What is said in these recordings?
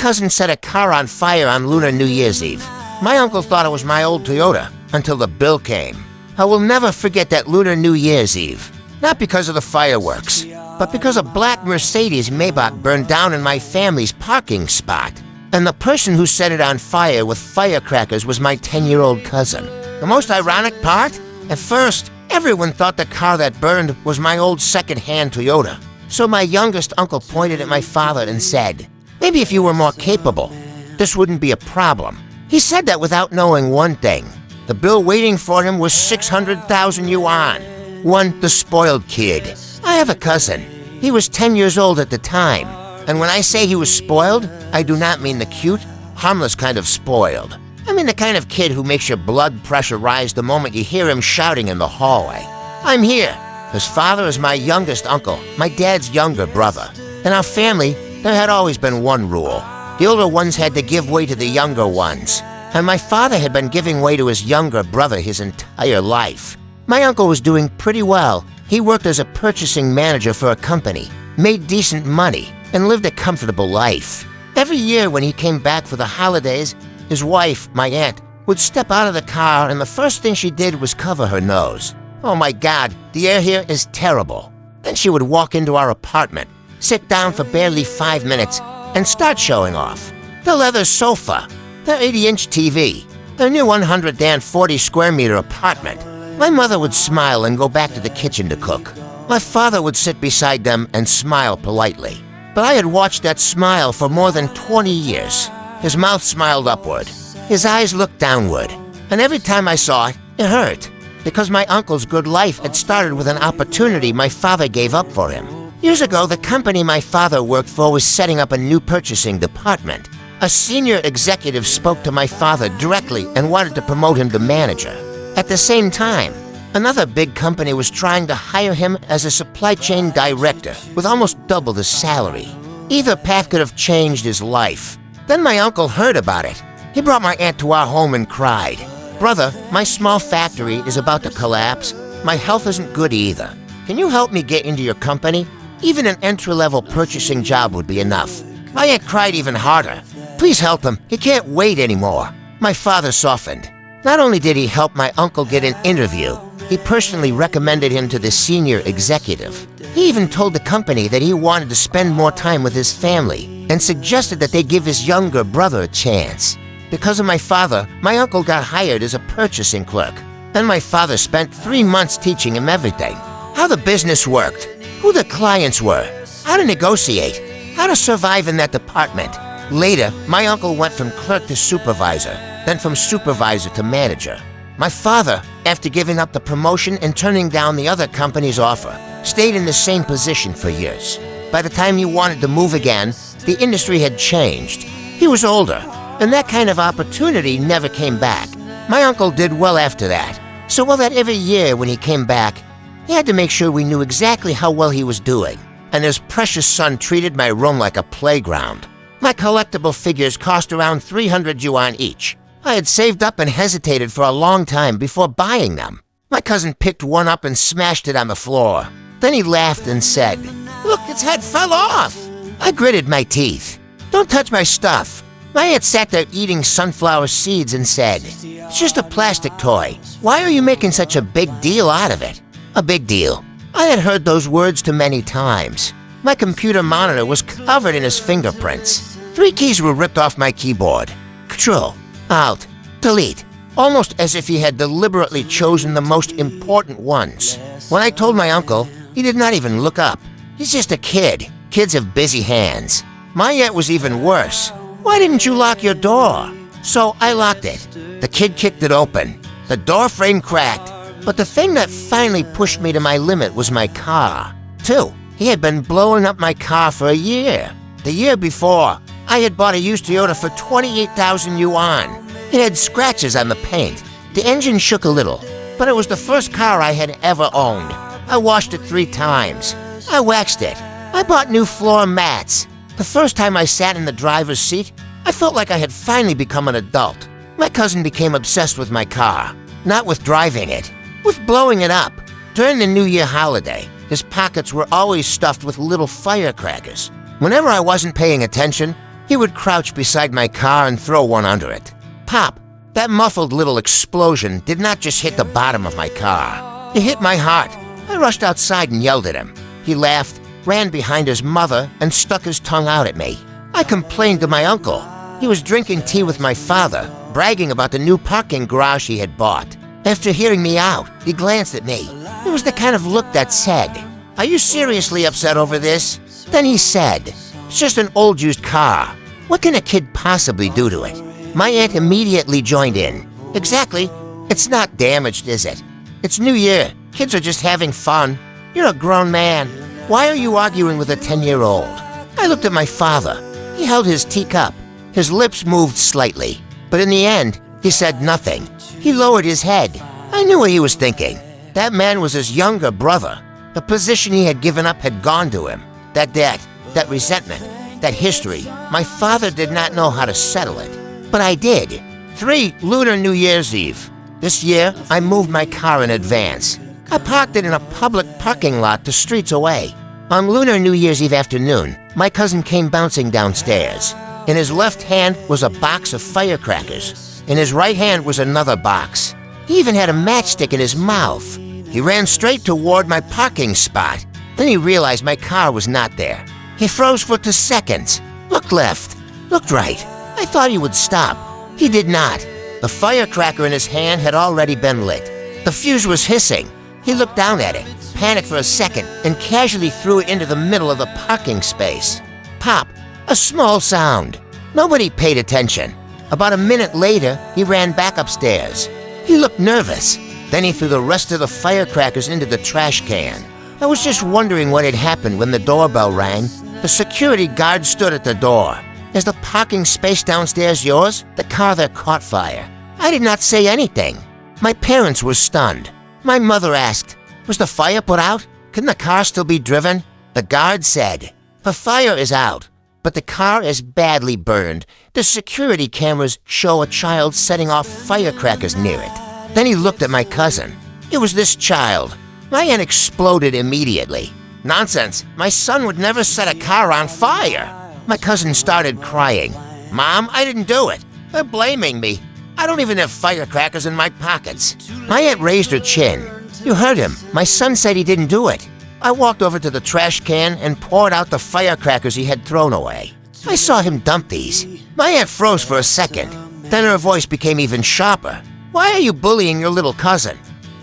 cousin set a car on fire on Lunar New Year's Eve. My uncle thought it was my old Toyota until the bill came. I will never forget that Lunar New Year's Eve. Not because of the fireworks, but because a black Mercedes Maybach burned down in my family's parking spot. And the person who set it on fire with firecrackers was my 10-year-old cousin. The most ironic part? At first, everyone thought the car that burned was my old second-hand Toyota. So my youngest uncle pointed at my father and said, "Maybe if you were more capable, this wouldn't be a problem." He said that without knowing one thing. The bill waiting for him was 600,000 yuan. One, the spoiled kid. I have a cousin. He was 10 years old at the time. And when I say he was spoiled, I do not mean the cute, harmless kind of spoiled. I mean the kind of kid who makes your blood pressure rise the moment you hear him shouting in the hallway. I'm here. His father is my youngest uncle, my dad's younger brother. In our family, there had always been one rule. The older ones had to give way to the younger ones. And my father had been giving way to his younger brother his entire life. My uncle was doing pretty well. He worked as a purchasing manager for a company, made decent money, and lived a comfortable life. Every year when he came back for the holidays, his wife, my aunt, would step out of the car and the first thing she did was cover her nose. Oh my God, the air here is terrible. Then she would walk into our apartment, sit down for barely 5 minutes, and start showing off. The leather sofa, the 80-inch TV, the new 140 square meter apartment. My mother would smile and go back to the kitchen to cook. My father would sit beside them and smile politely. But I had watched that smile for more than 20 years. His mouth smiled upward. His eyes looked downward. And every time I saw it, it hurt. Because my uncle's good life had started with an opportunity my father gave up for him. Years ago, the company my father worked for was setting up a new purchasing department. A senior executive spoke to my father directly and wanted to promote him to manager. At the same time, another big company was trying to hire him as a supply chain director with almost double the salary. Either path could have changed his life. Then my uncle heard about it. He brought my aunt to our home and cried, "Brother, my small factory is about to collapse. My health isn't good either. Can you help me get into your company? Even an entry-level purchasing job would be enough." My aunt cried even harder. "Please help him. He can't wait anymore." My father softened. Not only did he help my uncle get an interview, he personally recommended him to the senior executive. He even told the company that he wanted to spend more time with his family and suggested that they give his younger brother a chance. Because of my father, my uncle got hired as a purchasing clerk. Then my father spent 3 months teaching him everything. How the business worked, who the clients were, how to negotiate, how to survive in that department. Later, my uncle went from clerk to supervisor, then from supervisor to manager. My father, after giving up the promotion and turning down the other company's offer, stayed in the same position for years. By the time he wanted to move again, the industry had changed. He was older, and that kind of opportunity never came back. My uncle did well after that, so well that every year when he came back, he had to make sure we knew exactly how well he was doing. And his precious son treated my room like a playground. My collectible figures cost around 300 yuan each. I had saved up and hesitated for a long time before buying them. My cousin picked one up and smashed it on the floor. Then he laughed and said, "Look, its head fell off." I gritted my teeth. "Don't touch my stuff." My aunt sat there eating sunflower seeds and said, "It's just a plastic toy. Why are you making such a big deal out of it?" A big deal. I had heard those words too many times. My computer monitor was covered in his fingerprints. 3 keys were ripped off my keyboard. Control, Alt, Delete. Almost as if he had deliberately chosen the most important ones. When I told my uncle, he did not even look up. He's just a kid. Kids have busy hands. My aunt was even worse. "Why didn't you lock your door?" So I locked it. The kid kicked it open. The door frame cracked. But the thing that finally pushed me to my limit was my car. 2. He had been blowing up my car for a year. The year before, I had bought a used Toyota for 28,000 yuan. It had scratches on the paint. The engine shook a little, but it was the first car I had ever owned. I washed it 3 times. I waxed it. I bought new floor mats. The first time I sat in the driver's seat, I felt like I had finally become an adult. My cousin became obsessed with my car, not with driving it, with blowing it up. During the New Year holiday, his pockets were always stuffed with little firecrackers. Whenever I wasn't paying attention, He would crouch beside my car and throw one under it. Pop! That muffled little explosion did not just hit the bottom of my car. It hit my heart. I rushed outside and yelled at him. He laughed, ran behind his mother, and stuck his tongue out at me. I complained to my uncle. He was drinking tea with my father, bragging about the new parking garage he had bought. After hearing me out, he glanced at me. It was the kind of look that said, "Are you seriously upset over this?" Then he said, "It's just an old used car. What can a kid possibly do to it?" My aunt immediately joined in. "Exactly. It's not damaged, is it? It's New Year. Kids are just having fun. You're a grown man. Why are you arguing with a 10-year-old? I looked at my father. He held his teacup. His lips moved slightly. But in the end, he said nothing. He lowered his head. I knew what he was thinking. That man was his younger brother. The position he had given up had gone to him. That debt, that resentment, that history. My father did not know how to settle it. But I did. 3 Lunar New Year's Eve. This year, I moved my car in advance. I parked it in a public parking lot 2 streets away. On Lunar New Year's Eve afternoon, my cousin came bouncing downstairs. In his left hand was a box of firecrackers. In his right hand was another box. He even had a matchstick in his mouth. He ran straight toward my parking spot. Then he realized my car was not there. He froze for 2 seconds, looked left, looked right. I thought he would stop. He did not. The firecracker in his hand had already been lit. The fuse was hissing. He looked down at it, panicked for a second, and casually threw it into the middle of the parking space. Pop! A small sound. Nobody paid attention. About a minute later, he ran back upstairs. He looked nervous. Then he threw the rest of the firecrackers into the trash can. I was just wondering what had happened when the doorbell rang. The security guard stood at the door. "Is the parking space downstairs yours?" The car that caught fire. I did not say anything. My parents were stunned. My mother asked, "Was the fire put out? Can the car still be driven?" The guard said, "The fire is out, but the car is badly burned. The security cameras show a child setting off firecrackers near it." Then he looked at my cousin. It was this child. My aunt exploded immediately. "Nonsense! My son would never set a car on fire!" My cousin started crying. "Mom, I didn't do it. They're blaming me. I don't even have firecrackers in my pockets." My aunt raised her chin. "You heard him. My son said he didn't do it." I walked over to the trash can and poured out the firecrackers he had thrown away. I saw him dump these. My aunt froze for a second. Then her voice became even sharper. "Why are you bullying your little cousin?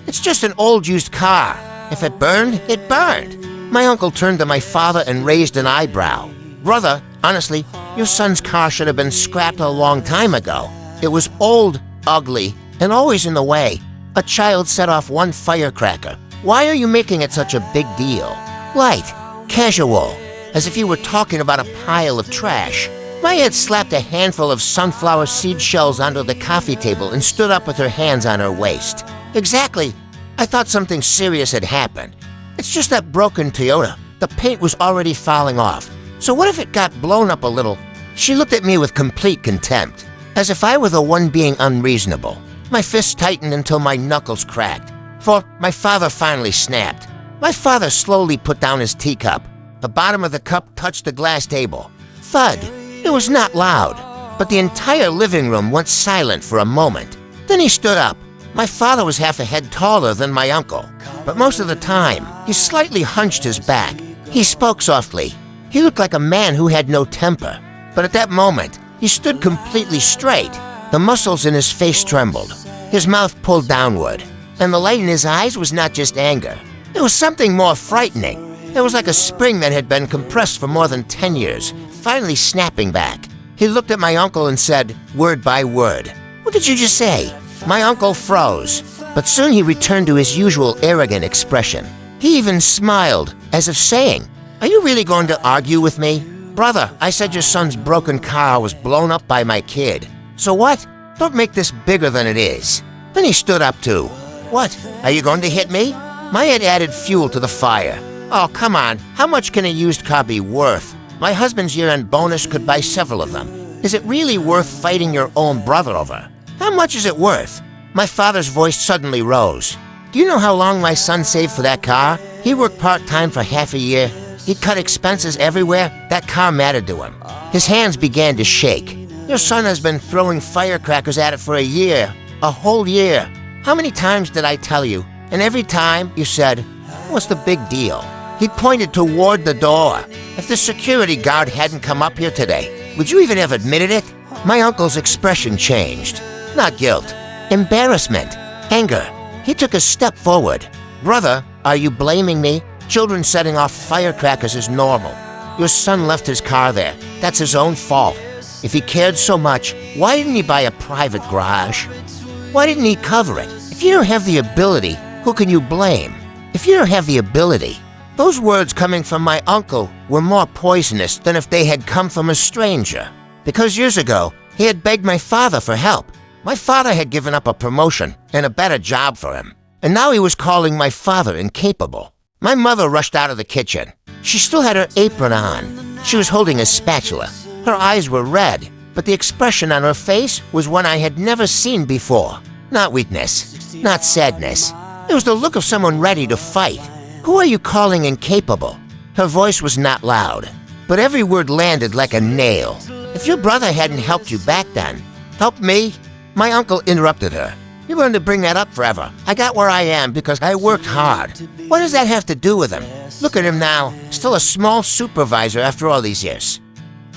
It's just an old used car. If it burned, it burned." My uncle turned to my father and raised an eyebrow. "Brother, honestly, your son's car should have been scrapped a long time ago. It was old, ugly, and always in the way. A child set off one firecracker. Why are you making it such a big deal? Light, casual, as if you were talking about a pile of trash." My aunt slapped a handful of sunflower seed shells onto the coffee table and stood up with her hands on her waist. "Exactly. I thought something serious had happened. It's just that broken Toyota. The paint was already falling off. So what if it got blown up a little?" She looked at me with complete contempt, as if I were the one being unreasonable. My fists tightened until my knuckles cracked, for my father finally snapped. My father slowly put down his teacup. The bottom of the cup touched the glass table. Thud! It was not loud, but the entire living room went silent for a moment. Then he stood up. My father was half a head taller than my uncle, but most of the time, he slightly hunched his back. He spoke softly. He looked like a man who had no temper, but at that moment, he stood completely straight. The muscles in his face trembled. His mouth pulled downward, and the light in his eyes was not just anger. It was something more frightening. It was like a spring that had been compressed for more than 10 years, finally snapping back. He looked at my uncle and said, word by word, "What did you just say?" My uncle froze, but soon he returned to his usual arrogant expression. He even smiled, as if saying, "Are you really going to argue with me? Brother, I said your son's broken car was blown up by my kid. So what? Don't make this bigger than it is." Then he stood up too. "What? Are you going to hit me?" My aunt added fuel to the fire. "Oh, come on. How much can a used car be worth? My husband's year-end bonus could buy several of them. Is it really worth fighting your own brother over? How much is it worth?" My father's voice suddenly rose. "Do you know how long my son saved for that car? He worked part-time for half a year. He cut expenses everywhere. That car mattered to him. His hands began to shake. Your son has been throwing firecrackers at it for a year. A whole year. How many times did I tell you? And every time you said, what's the big deal? He pointed toward the door. If the security guard hadn't come up here today, would you even have admitted it? My uncle's expression changed. Not guilt. Embarrassment. Anger. He took a step forward. Brother, are you blaming me? Children setting off firecrackers is normal. Your son left his car there. That's his own fault. If he cared so much, why didn't he buy a private garage? Why didn't he cover it? If you don't have the ability, who can you blame? If you don't have the ability, those words coming from my uncle were more poisonous than if they had come from a stranger. Because years ago, he had begged my father for help. My father had given up a promotion and a better job for him. And now he was calling my father incapable. My mother rushed out of the kitchen. She still had her apron on. She was holding a spatula. Her eyes were red, but the expression on her face was one I had never seen before. Not weakness, not sadness. It was the look of someone ready to fight. Who are you calling incapable? Her voice was not loud, but every word landed like a nail. If your brother hadn't helped you back then, helped me? My uncle interrupted her. You're going to bring that up forever. I got where I am because I worked hard. What does that have to do with him? Look at him now, still a small supervisor after all these years.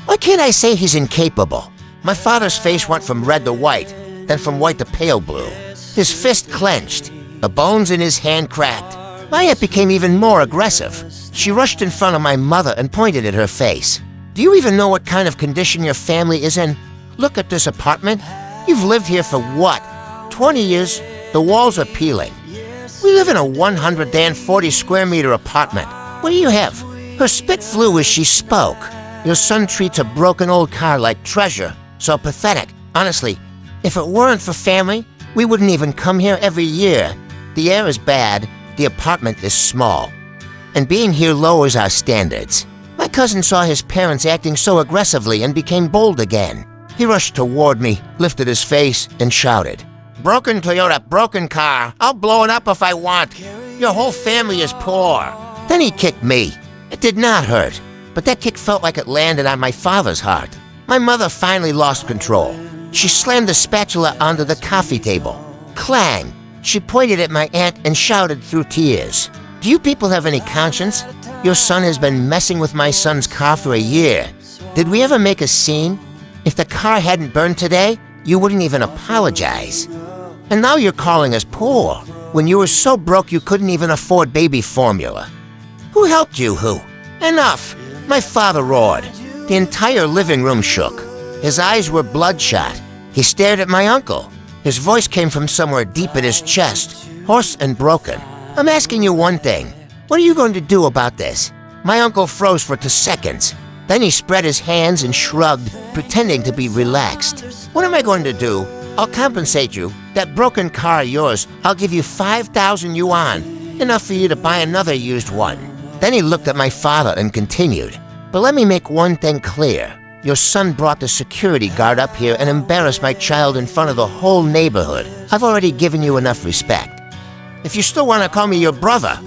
Why can't I say he's incapable? My father's face went from red to white, then from white to pale blue. His fist clenched. The bones in his hand cracked. My aunt became even more aggressive. She rushed in front of my mother and pointed at her face. Do you even know what kind of condition your family is in? Look at this apartment. You've lived here for what? 20 years? The walls are peeling. We live in a 140 square meter apartment. What do you have? Her spit flew as she spoke. Your son treats a broken old car like treasure. So pathetic. Honestly, if it weren't for family, we wouldn't even come here every year. The air is bad. The apartment is small. And being here lowers our standards. My cousin saw his parents acting so aggressively and became bold again. He rushed toward me, lifted his face, and shouted, "Broken Toyota, broken car. I'll blow it up if I want. Your whole family is poor." Then he kicked me. It did not hurt, but that kick felt like it landed on my father's heart. My mother finally lost control. She slammed the spatula onto the coffee table. Clang! She pointed at my aunt and shouted through tears, "Do you people have any conscience? Your son has been messing with my son's car for a year. Did we ever make a scene? If the car hadn't burned today, you wouldn't even apologize. And now you're calling us poor, when you were so broke you couldn't even afford baby formula. Who helped you, who? Enough!" My father roared. The entire living room shook. His eyes were bloodshot. He stared at my uncle. His voice came from somewhere deep in his chest, hoarse and broken. "I'm asking you one thing. What are you going to do about this?" My uncle froze for 2 seconds. Then he spread his hands and shrugged, pretending to be relaxed. "What am I going to do? I'll compensate you. That broken car of yours, I'll give you 5,000 yuan, enough for you to buy another used one." Then he looked at my father and continued, "But let me make one thing clear. Your son brought the security guard up here and embarrassed my child in front of the whole neighborhood. I've already given you enough respect. If you still want to call me your brother,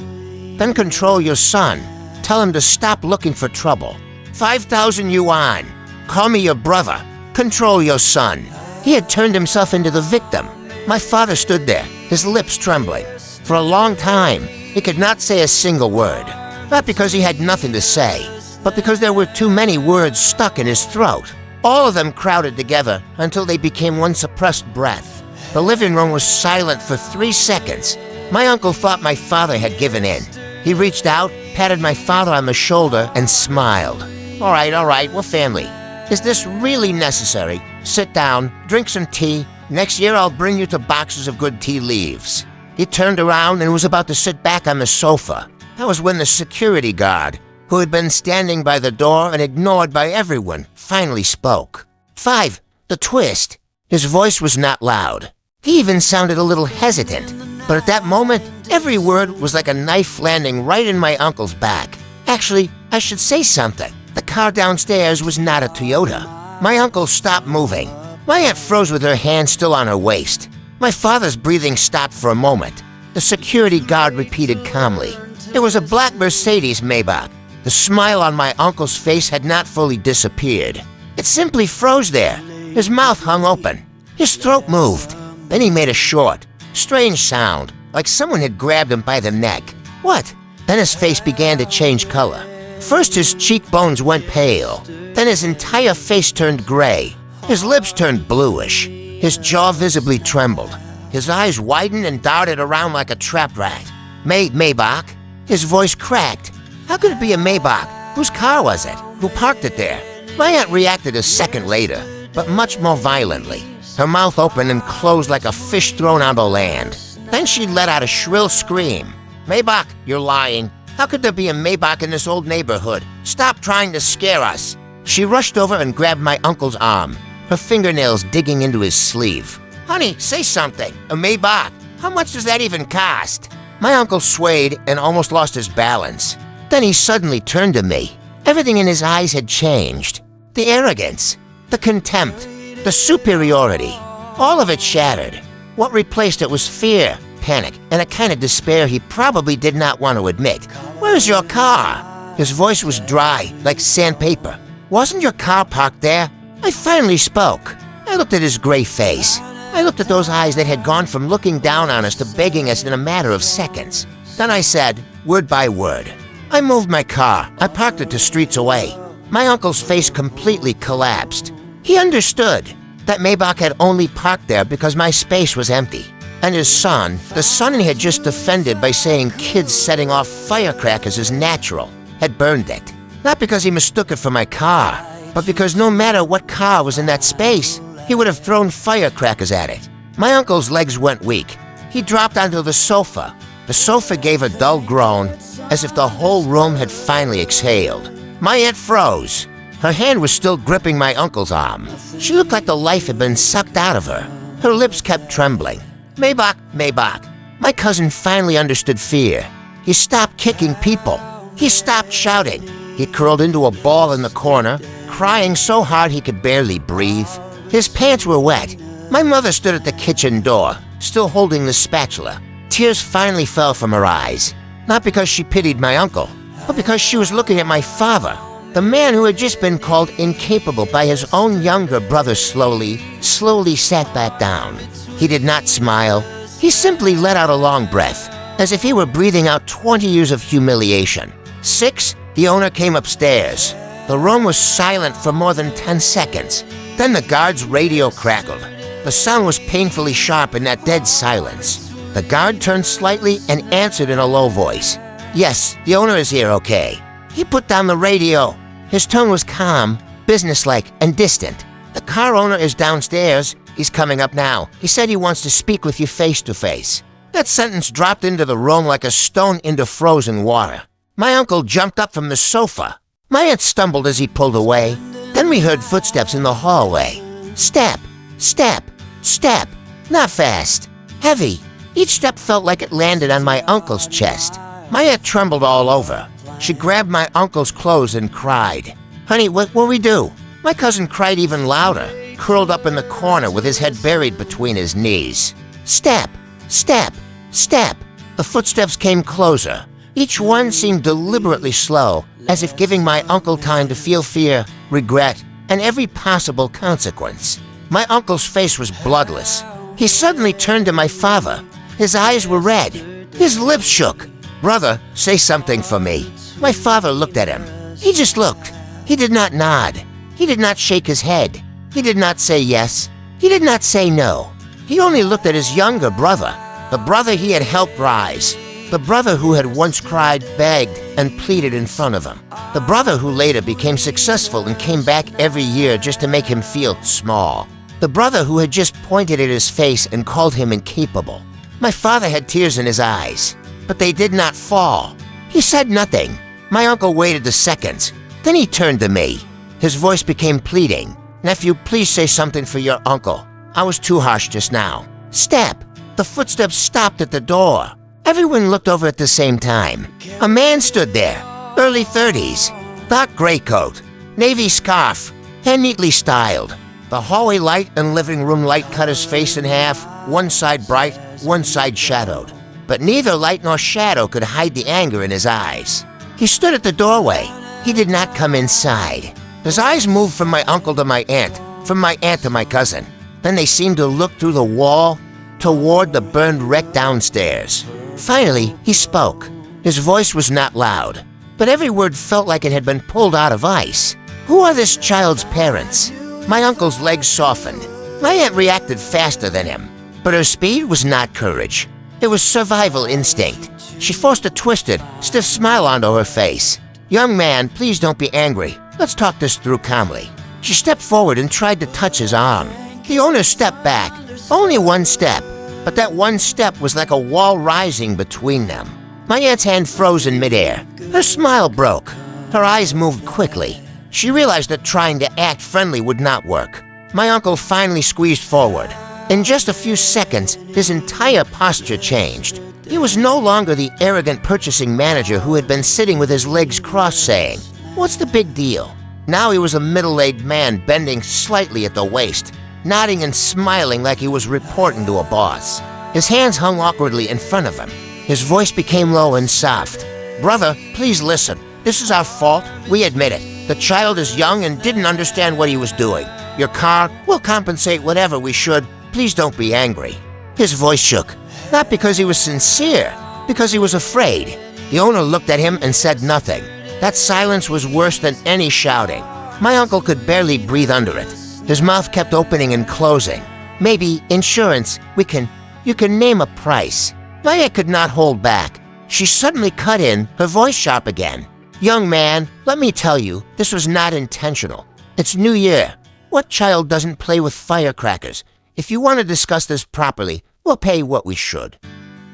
then control your son. Tell him to stop looking for trouble. 5,000 yuan. Call me your brother. Control your son." He had turned himself into the victim. My father stood there, his lips trembling. For a long time, he could not say a single word. Not because he had nothing to say, but because there were too many words stuck in his throat. All of them crowded together until they became one suppressed breath. The living room was silent for 3 seconds. My uncle thought my father had given in. He reached out, patted my father on the shoulder, and smiled. All right, we're family. Is this really necessary? Sit down, drink some tea. Next year I'll bring you to boxes of good tea leaves." He turned around and was about to sit back on the sofa. That was when the security guard, who had been standing by the door and ignored by everyone, finally spoke. "5, the twist." His voice was not loud. He even sounded a little hesitant. But at that moment, every word was like a knife landing right in my uncle's back. Actually, I should say something. The car downstairs was not a Toyota. My uncle stopped moving. My aunt froze with her hand still on her waist. My father's breathing stopped for a moment. The security guard repeated calmly, "It was a black Mercedes Maybach. The smile on my uncle's face had not fully disappeared. It simply froze there. His mouth hung open. His throat moved. Then he made a short, strange sound, like someone had grabbed him by the neck. What? Then his face began to change color. First his cheekbones went pale. Then his entire face turned gray. His lips turned bluish. His jaw visibly trembled. His eyes widened and darted around like a trap rat. Maybach? His voice cracked. How could it be a Maybach? Whose car was it? Who parked it there? My aunt reacted a second later, but much more violently. Her mouth opened and closed like a fish thrown onto land. Then she let out a shrill scream. Maybach, you're lying. How could there be a Maybach in this old neighborhood? Stop trying to scare us. She rushed over and grabbed my uncle's arm, her fingernails digging into his sleeve. Honey, say something. A Maybach. How much does that even cost? My uncle swayed and almost lost his balance. Then he suddenly turned to me. Everything in his eyes had changed. The arrogance, the contempt, the superiority, all of it shattered. What replaced it was fear, panic, and a kind of despair he probably did not want to admit. Where's your car? His voice was dry, like sandpaper. Wasn't your car parked there? I finally spoke. I looked at his gray face. I looked at those eyes that had gone from looking down on us to begging us in a matter of seconds. Then I said, word by word. I moved my car. I parked it 2 streets away. My uncle's face completely collapsed. He understood that Maybach had only parked there because my space was empty. And his son, the son he had just defended by saying kids setting off firecrackers is natural, had burned it. Not because he mistook it for my car, but because no matter what car was in that space, he would have thrown firecrackers at it. My uncle's legs went weak. He dropped onto the sofa. The sofa gave a dull groan, as if the whole room had finally exhaled. My aunt froze. Her hand was still gripping my uncle's arm. She looked like the life had been sucked out of her. Her lips kept trembling. Maybach, Maybach. My cousin finally understood fear. He stopped kicking people. He stopped shouting. He curled into a ball in the corner, crying so hard he could barely breathe. His pants were wet. My mother stood at the kitchen door, still holding the spatula. Tears finally fell from her eyes. Not because she pitied my uncle, but because she was looking at my father, the man who had just been called incapable by his own younger brother. Slowly sat back down. He did not smile. He simply let out a long breath, as if he were breathing out 20 years of humiliation. 6, the owner came upstairs. The room was silent for more than 10 seconds. Then the guard's radio crackled. The sound was painfully sharp in that dead silence. The guard turned slightly and answered in a low voice. Yes, the owner is here, okay. He put down the radio. His tone was calm, businesslike, and distant. The car owner is downstairs. He's coming up now. He said he wants to speak with you face to face. That sentence dropped into the room like a stone into frozen water. My uncle jumped up from the sofa. My aunt stumbled as he pulled away. Then we heard footsteps in the hallway. Step, step, step. Not fast. Heavy. Each step felt like it landed on my uncle's chest. My aunt trembled all over. She grabbed my uncle's clothes and cried. Honey, what will we do? My cousin cried even louder, curled up in the corner with his head buried between his knees. Step, step, step. The footsteps came closer. Each one seemed deliberately slow, as if giving my uncle time to feel fear, regret, and every possible consequence. My uncle's face was bloodless. He suddenly turned to my father. His eyes were red. His lips shook. Brother, say something for me. My father looked at him. He just looked. He did not nod. He did not shake his head. He did not say yes. He did not say no. He only looked at his younger brother, the brother he had helped rise, the brother who had once cried, begged, and pleaded in front of him, the brother who later became successful and came back every year just to make him feel small, the brother who had just pointed at his face and called him incapable. My father had tears in his eyes, but they did not fall. He said nothing. My uncle waited the seconds. Then he turned to me. His voice became pleading. Nephew, please say something for your uncle. I was too harsh just now. Step. The footsteps stopped at the door. Everyone looked over at the same time. A man stood there, early 30s, dark gray coat, navy scarf, hair neatly styled. The hallway light and living room light cut his face in half, one side bright, one side shadowed. But neither light nor shadow could hide the anger in his eyes. He stood at the doorway. He did not come inside. His eyes moved from my uncle to my aunt, from my aunt to my cousin. Then they seemed to look through the wall toward the burned wreck downstairs. Finally, he spoke. His voice was not loud, but every word felt like it had been pulled out of ice. Who are this child's parents? My uncle's legs softened. My aunt reacted faster than him, but her speed was not courage. It was survival instinct. She forced a twisted, stiff smile onto her face. "Young man, please don't be angry. Let's talk this through calmly." She stepped forward and tried to touch his arm. The owner stepped back, only one step, but that one step was like a wall rising between them. My aunt's hand froze in midair. Her smile broke. Her eyes moved quickly. She realized that trying to act friendly would not work. My uncle finally squeezed forward. In just a few seconds, his entire posture changed. He was no longer the arrogant purchasing manager who had been sitting with his legs crossed saying, "What's the big deal?" Now he was a middle-aged man bending slightly at the waist, nodding and smiling like he was reporting to a boss. His hands hung awkwardly in front of him. His voice became low and soft. "Brother, please listen. This is our fault. We admit it. The child is young and didn't understand what he was doing. Your car will compensate whatever we should. Please don't be angry." His voice shook, not because he was sincere, because he was afraid. The owner looked at him and said nothing. That silence was worse than any shouting. My uncle could barely breathe under it. His mouth kept opening and closing. "Maybe insurance, you can name a price." My aunt could not hold back. She suddenly cut in, her voice sharp again. "Young man, let me tell you, this was not intentional. It's New Year. What child doesn't play with firecrackers? If you want to discuss this properly, we'll pay what we should.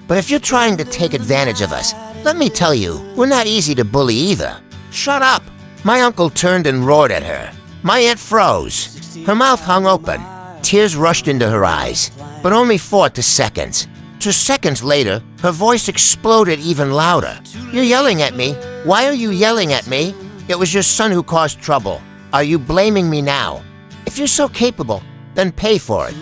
But if you're trying to take advantage of us, let me tell you, we're not easy to bully either. Shut up!" My uncle turned and roared at her. My aunt froze. Her mouth hung open. Tears rushed into her eyes, but only for 2 seconds. 2 seconds later, her voice exploded even louder. "You're yelling at me. Why are you yelling at me? It was your son who caused trouble. Are you blaming me now? If you're so capable, then pay for it.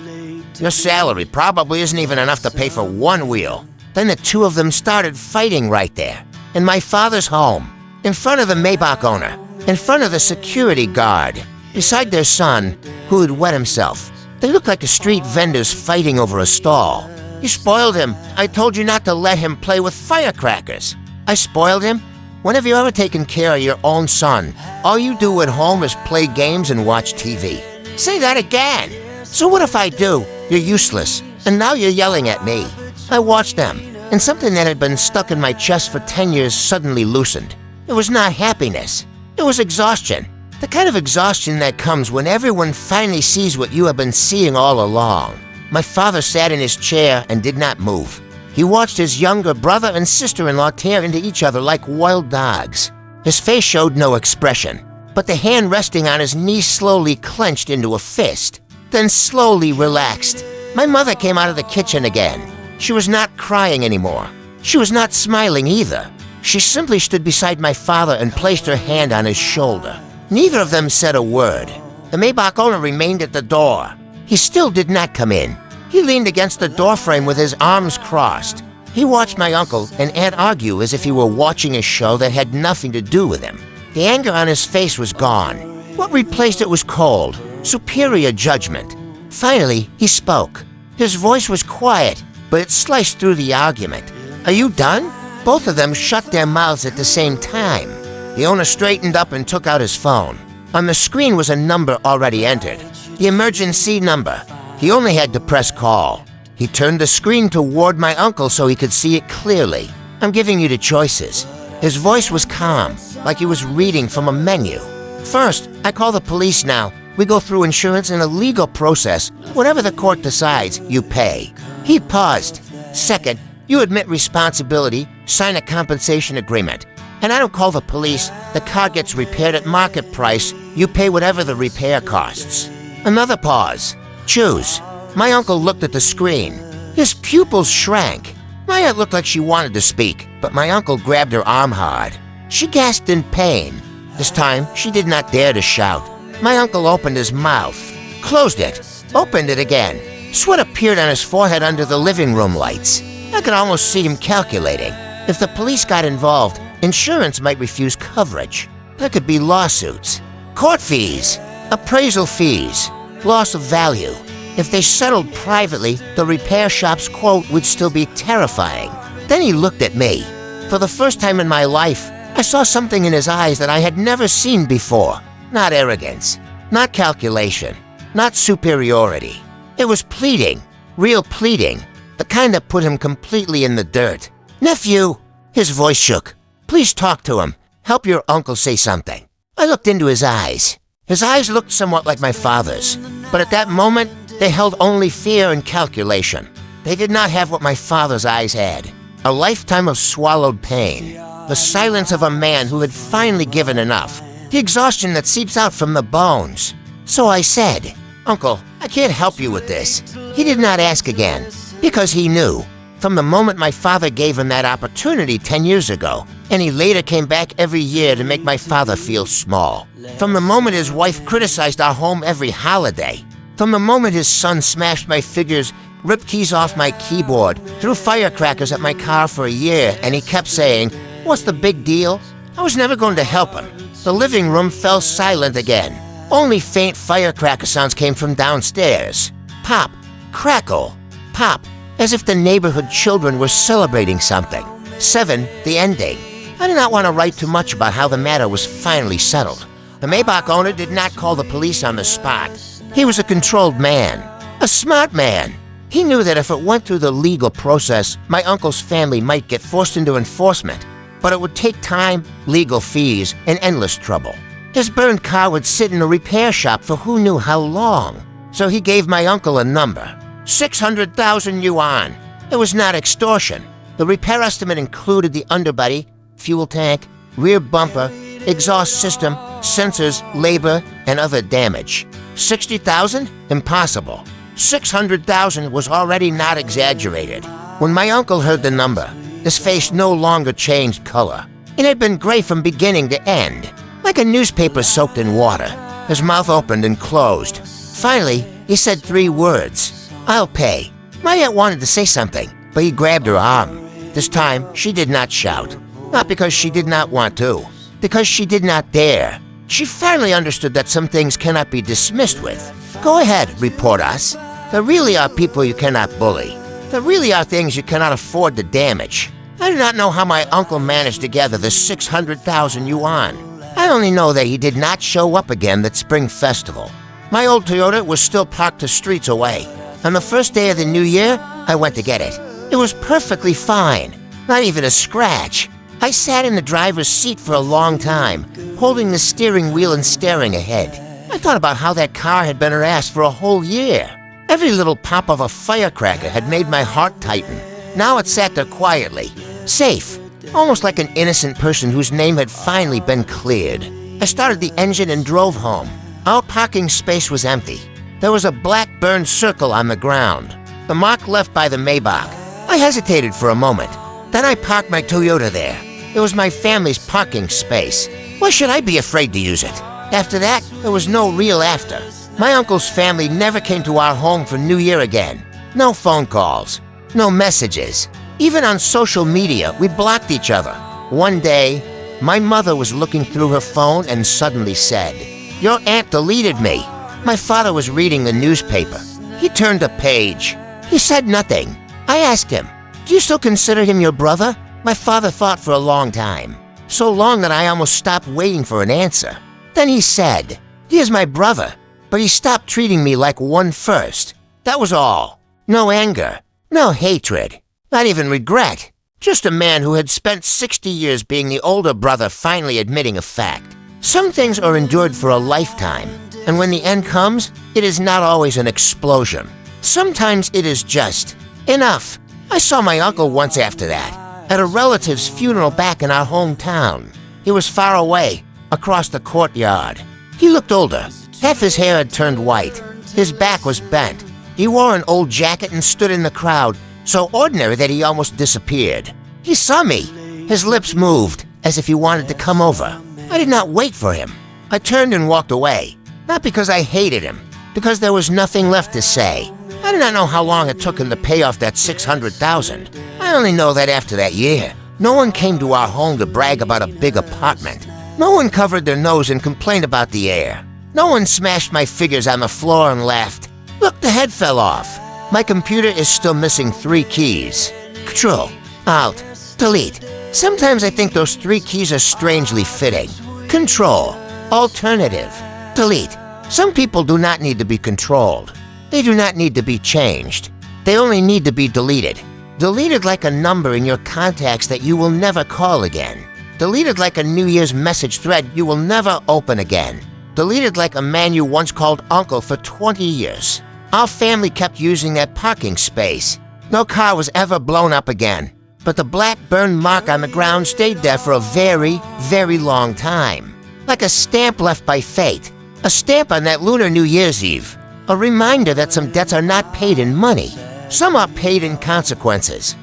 Your salary probably isn't even enough to pay for one wheel." Then the two of them started fighting right there, in my father's home, in front of the Maybach owner, in front of the security guard, beside their son, who had wet himself. They looked like the street vendors fighting over a stall. "You spoiled him. I told you not to let him play with firecrackers." "I spoiled him? When have you ever taken care of your own son? All you do at home is play games and watch TV." "Say that again." "So what if I do? You're useless, and now you're yelling at me." I watched them, and something that had been stuck in my chest for 10 years suddenly loosened. It was not happiness. It was exhaustion. The kind of exhaustion that comes when everyone finally sees what you have been seeing all along. My father sat in his chair and did not move. He watched his younger brother and sister-in-law tear into each other like wild dogs. His face showed no expression, but the hand resting on his knee slowly clenched into a fist, then slowly relaxed. My mother came out of the kitchen again. She was not crying anymore. She was not smiling either. She simply stood beside my father and placed her hand on his shoulder. Neither of them said a word. The Maybach owner remained at the door. He still did not come in. He leaned against the doorframe with his arms crossed. He watched my uncle and aunt argue as if he were watching a show that had nothing to do with him. The anger on his face was gone. What replaced it was cold, superior judgment. Finally, he spoke. His voice was quiet, but it sliced through the argument. "Are you done?" Both of them shut their mouths at the same time. The owner straightened up and took out his phone. On the screen was a number already entered. The emergency number. He only had to press call. He turned the screen toward my uncle so he could see it clearly. "I'm giving you the choices." His voice was calm, like he was reading from a menu. "First, I call the police now. We go through insurance and a legal process. Whatever the court decides, you pay." He paused. "Second, you admit responsibility, sign a compensation agreement. And I don't call the police. The car gets repaired at market price. You pay whatever the repair costs." Another pause. "Choose." My uncle looked at the screen. His pupils shrank. My aunt looked like she wanted to speak, but my uncle grabbed her arm hard. She gasped in pain. This time, she did not dare to shout. My uncle opened his mouth, closed it, opened it again. Sweat appeared on his forehead under the living room lights. I could almost see him calculating. If the police got involved, Insurance might refuse coverage. There could be lawsuits, court fees, appraisal fees, loss of value. If they settled privately, the repair shop's quote would still be terrifying. Then he looked at me. For the first time in my life, I saw something in his eyes that I had never seen before. Not arrogance, not calculation, not superiority. It was pleading, real pleading, the kind that put him completely in the dirt. "Nephew," his voice shook. "Please talk to him. Help your uncle say something." I looked into his eyes. His eyes looked somewhat like my father's, but at that moment, they held only fear and calculation. They did not have what my father's eyes had. A lifetime of swallowed pain. The silence of a man who had finally given enough. The exhaustion that seeps out from the bones. So I said, "Uncle, I can't help you with this." He did not ask again, because he knew. From the moment my father gave him that opportunity 10 years ago, and he later came back every year to make my father feel small. From the moment his wife criticized our home every holiday. From the moment his son smashed my figures, ripped keys off my keyboard, threw firecrackers at my car for a year, and he kept saying, "What's the big deal?" I was never going to help him. The living room fell silent again. Only faint firecracker sounds came from downstairs. Pop, crackle, pop, as if the neighborhood children were celebrating something. 7, the ending. I did not want to write too much about how the matter was finally settled. The Maybach owner did not call the police on the spot. He was a controlled man, a smart man. He knew that if it went through the legal process, my uncle's family might get forced into enforcement, but it would take time, legal fees, and endless trouble. His burned car would sit in a repair shop for who knew how long. So he gave my uncle a number. 600,000 yuan. It was not extortion. The repair estimate included the underbody, fuel tank, rear bumper, exhaust system, sensors, labor, and other damage. 60,000? Impossible. 600,000 was already not exaggerated. When my uncle heard the number, his face no longer changed color. It had been gray from beginning to end, like a newspaper soaked in water. His mouth opened and closed. Finally, he said 3 words. "I'll pay." My aunt wanted to say something, but he grabbed her arm. This time, she did not shout. Not because she did not want to, because she did not dare. She finally understood that some things cannot be dismissed with. "Go ahead, report us. There really are people you cannot bully. There really are things you cannot afford to damage." I do not know how my uncle managed to gather the 600,000 yuan. I only know that he did not show up again that spring festival. My old Toyota was still parked 2 streets away. On the first day of the new year, I went to get it. It was perfectly fine. Not even a scratch. I sat in the driver's seat for a long time, holding the steering wheel and staring ahead. I thought about how that car had been harassed for a whole year. Every little pop of a firecracker had made my heart tighten. Now it sat there quietly, safe, almost like an innocent person whose name had finally been cleared. I started the engine and drove home. Our parking space was empty. There was a black burned circle on the ground, the mark left by the Maybach. I hesitated for a moment. Then I parked my Toyota there. It was my family's parking space. Why should I be afraid to use it? After that, there was no real after. My uncle's family never came to our home for New Year again. No phone calls, no messages. Even on social media, we blocked each other. One day, my mother was looking through her phone and suddenly said, "Your aunt deleted me." My father was reading the newspaper. He turned a page. He said nothing. I asked him, "Do you still consider him your brother?" My father thought for a long time. So long that I almost stopped waiting for an answer. Then he said, "He is my brother, but he stopped treating me like one first." That was all. No anger, no hatred, not even regret. Just a man who had spent 60 years being the older brother finally admitting a fact. Some things are endured for a lifetime, and when the end comes, it is not always an explosion. Sometimes it is just enough. I saw my uncle once after that, at a relative's funeral back in our hometown. He was far away, across the courtyard. He looked older. Half his hair had turned white. His back was bent. He wore an old jacket and stood in the crowd, so ordinary that he almost disappeared. He saw me. His lips moved, as if he wanted to come over. I did not wait for him. I turned and walked away. Not because I hated him, because there was nothing left to say. I do not know how long it took him to pay off that 600,000. I only know that after that year, No one came to our home to brag about a big apartment. No one covered their nose and complained about the air. No one smashed my figures on the floor and laughed, "Look, the head fell off." My computer is still missing 3 keys. Control, Alt, Delete. Sometimes I think those 3 keys are strangely fitting. Control, Alternative, Delete. Some people do not need to be controlled. They do not need to be changed. They only need to be deleted. Deleted like a number in your contacts that you will never call again. Deleted like a New Year's message thread you will never open again. Deleted like a man you once called uncle for 20 years. Our family kept using that parking space. No car was ever blown up again. But the black burn mark on the ground stayed there for a very, very long time. Like a stamp left by fate. A stamp on that lunar New Year's Eve. A reminder that some debts are not paid in money. Some are paid in consequences.